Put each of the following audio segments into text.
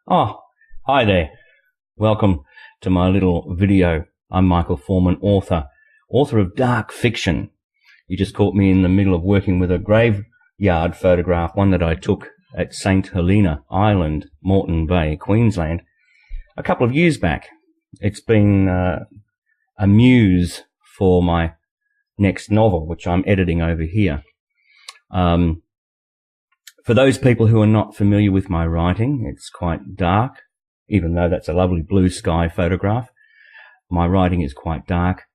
Oh, hi there. Welcome to my little video. I'm Michael Forman, author of dark fiction. You just caught me in the middle of working with a graveyard photograph, one that I took at St Helena Island, Moreton Bay, Queensland, a couple of years back. It's been a muse for my next novel, which I'm editing over here. For those people who are not familiar with my writing, it's quite dark, even though that's a lovely blue sky photograph. My writing is quite dark,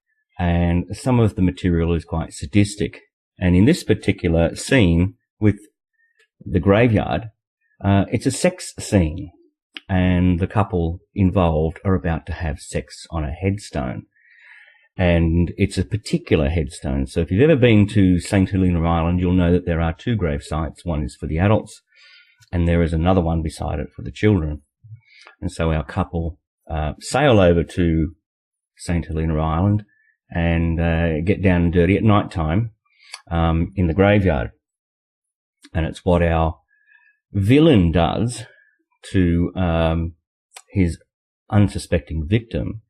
and some of the material is quite sadistic. And in this particular scene with the graveyard, it's a sex scene, and the couple involved are about to have sex on a headstone. And it's a particular headstone. So if you've ever been to St Helena Island, you'll know that there are two grave sites. One is for the adults, and there is another one beside it for the children. And so our couple sail over to St Helena Island and get down and dirty at night time in the graveyard. And it's what our villain does to his unsuspecting victim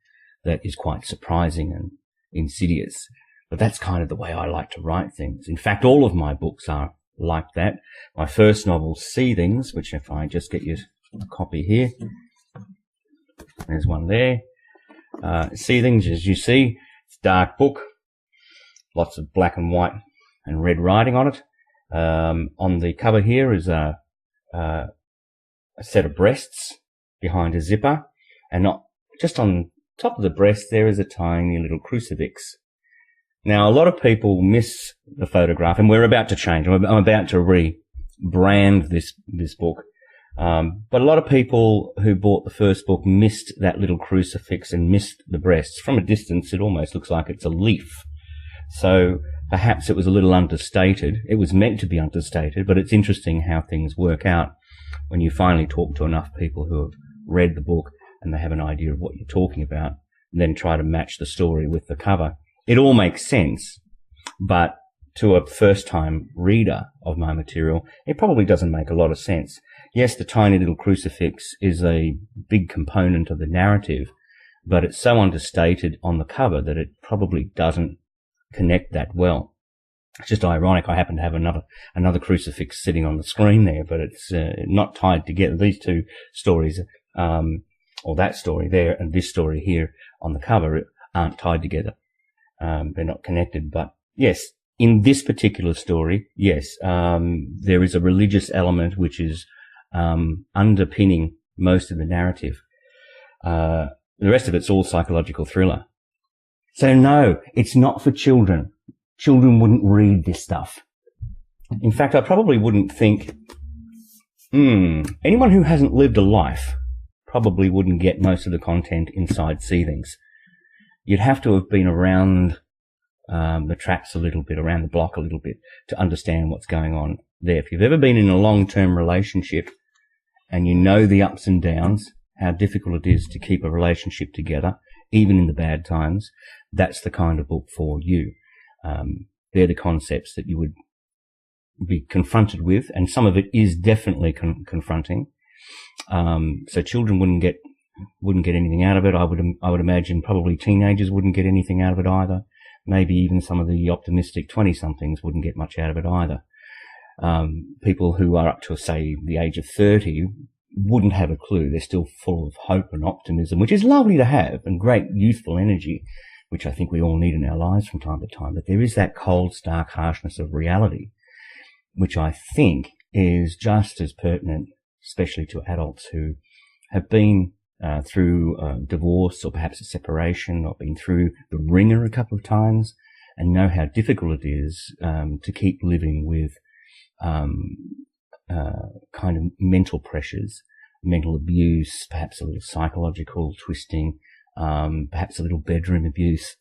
that is quite surprising and insidious. But that's kind of the way I like to write things. In fact, all of my books are like that. My first novel, Seethings, which if I just get you a copy here, there's one there. Seethings, as you see, it's a dark book, lots of black and white and red writing on it. On the cover here is a set of breasts behind a zipper, and not just on top of the breast there is a tiny little crucifix. Now, a lot of people miss the photograph, and we're about to change. I'm about to rebrand this book. But a lot of people who bought the first book missed that little crucifix and missed the breasts. From a distance, it almost looks like it's a leaf. So perhaps it was a little understated. It was meant to be understated, but it's interesting how things work out when you finally talk to enough people who have read the book and they have an idea of what you're talking about, and then try to match the story with the cover. It all makes sense, but to a first-time reader of my material, it probably doesn't make a lot of sense. Yes, the tiny little crucifix is a big component of the narrative, but it's so understated on the cover that it probably doesn't connect that well. It's just ironic. I happen to have another crucifix sitting on the screen there, but it's not tied together. These two stories, or that story there and this story here on the cover, aren't tied together. They're not connected. But yes, in this particular story, yes, there is a religious element which is underpinning most of the narrative. The rest of it's all psychological thriller. So no, it's not for children. Children wouldn't read this stuff. In fact, I probably wouldn't think, anyone who hasn't lived a life probably wouldn't get most of the content inside Seethings. You'd have to have been around the traps a little bit, around the block a little bit, to understand what's going on there. If you've ever been in a long-term relationship and you know the ups and downs, how difficult it is to keep a relationship together, even in the bad times, that's the kind of book for you. They're the concepts that you would be confronted with, and some of it is definitely confronting. So children wouldn't get anything out of it. I would imagine probably teenagers wouldn't get anything out of it either. Maybe even some of the optimistic 20-somethings wouldn't get much out of it either. People who are up to, say, the age of 30 wouldn't have a clue. They're still full of hope and optimism, which is lovely to have, and great youthful energy, which I think we all need in our lives from time to time. But there is that cold, stark harshness of reality, which I think is just as pertinent, especially to adults who have been through divorce or perhaps a separation, or been through the ringer a couple of times, and know how difficult it is to keep living with kind of mental pressures, mental abuse, perhaps a little psychological twisting, perhaps a little bedroom abuse.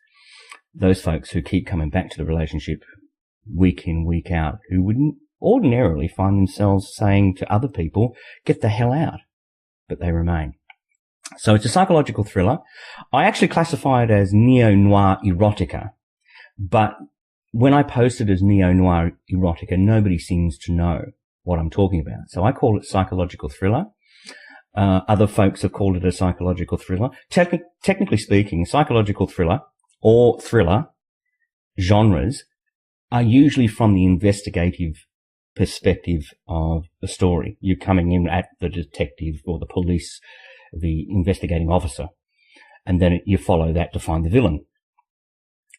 Those folks who keep coming back to the relationship week in, week out, who wouldn't ordinarily find themselves saying to other people, get the hell out, but they remain. So it's a psychological thriller. I actually classify it as neo-noir erotica, but when I post it as neo-noir erotica, nobody seems to know what I'm talking about. So I call it psychological thriller. Other folks have called it a psychological thriller. Technically speaking, psychological thriller or thriller genres are usually from the investigative perspective of the story. You're coming in at the detective or the police, the investigating officer, and then you follow that to find the villain.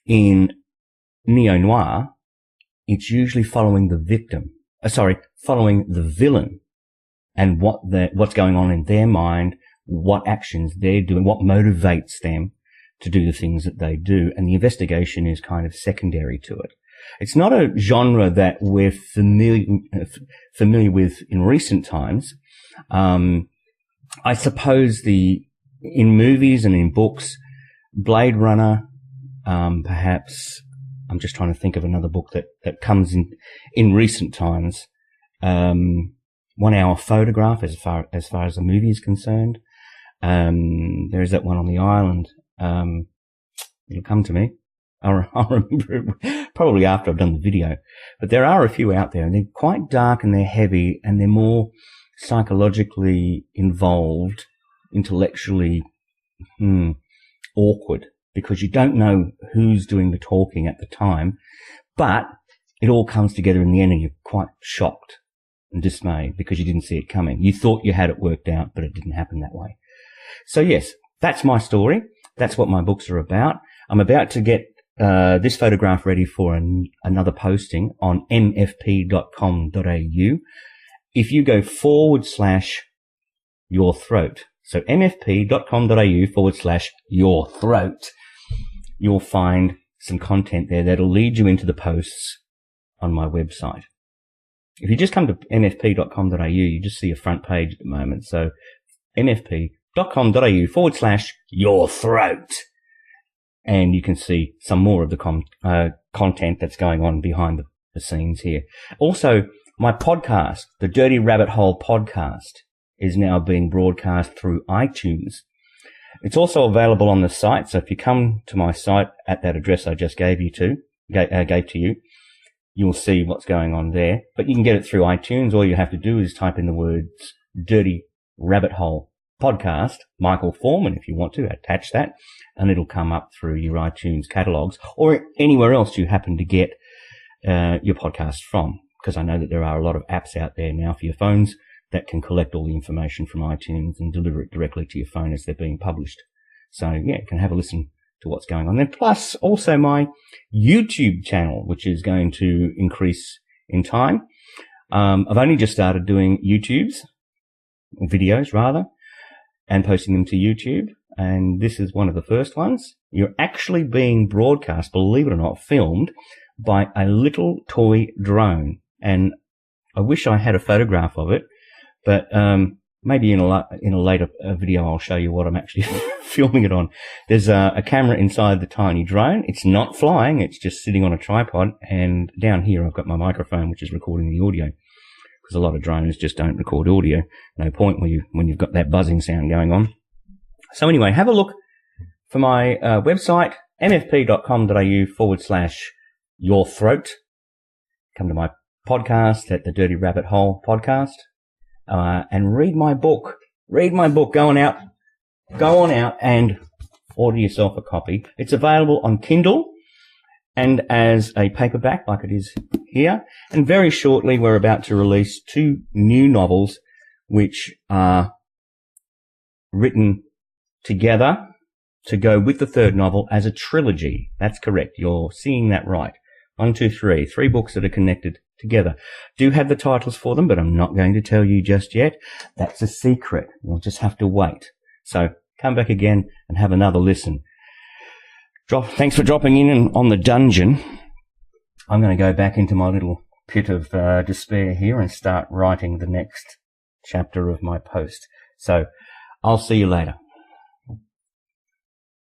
In neo-noir, it's usually following the following the villain and what's going on in their mind, what actions they're doing, what motivates them to do the things that they do. And the investigation is kind of secondary to it. It's not a genre that we're familiar with in recent times. I suppose in movies and in books, Blade Runner, perhaps, I'm just trying to think of another book that comes in recent times. 1 Hour Photograph, as far as the movie is concerned. There is that one on the island. It'll come to me. I'll remember it probably after I've done the video. But there are a few out there, and they're quite dark and they're heavy and they're more psychologically involved, intellectually awkward, because you don't know who's doing the talking at the time. But it all comes together in the end and you're quite shocked and dismayed because you didn't see it coming. You thought you had it worked out, but it didn't happen that way. So yes, that's my story. That's what my books are about. I'm about to get this photograph ready for another posting on mfp.com.au. If you go /your throat, so mfp.com.au /your throat, you'll find some content there that'll lead you into the posts on my website. If you just come to mfp.com.au, you just see a front page at the moment. So mfp.com.au /your throat. And you can see some more of the content that's going on behind the scenes here. Also, my podcast, the Dirty Rabbit Hole podcast, is now being broadcast through iTunes. It's also available on the site. So if you come to my site at that address I just gave to you, you'll see what's going on there. But you can get it through iTunes. All you have to do is type in the words Dirty Rabbit Hole podcast, Michael Forman, if you want to attach that, and it'll come up through your iTunes catalogs or anywhere else you happen to get your podcast from, because I know that there are a lot of apps out there now for your phones that can collect all the information from iTunes and deliver it directly to your phone as they're being published. So yeah, you can have a listen to what's going on there. Plus also my YouTube channel, which is going to increase in time. I've only just started doing videos rather, and posting them to YouTube. And this is one of the first ones. You're actually being broadcast, believe it or not, filmed by a little toy drone. And I wish I had a photograph of it, but maybe in a later video I'll show you what I'm actually filming it on. There's a camera inside the tiny drone. It's not flying, it's just sitting on a tripod. And down here I've got my microphone, which is recording the audio, because a lot of drones just don't record audio. No point when you've got that buzzing sound going on. So anyway, have a look for my website, mfp.com.au /your throat. Come to my podcast at the Dirty Rabbit Hole podcast, and read my book. Read my book. Go on out and order yourself a copy. It's available on Kindle and as a paperback like it is here. And very shortly we're about to release 2 new novels which are written together to go with the 3rd novel as a trilogy. That's correct. You're seeing that right. 1, 2, 3. 3 books that are connected together. Do have the titles for them, but I'm not going to tell you just yet. That's a secret. You'll just have to wait. So come back again and have another listen. Thanks for dropping in on the dungeon. I'm going to go back into my little pit of despair here and start writing the next chapter of my post. So I'll see you later.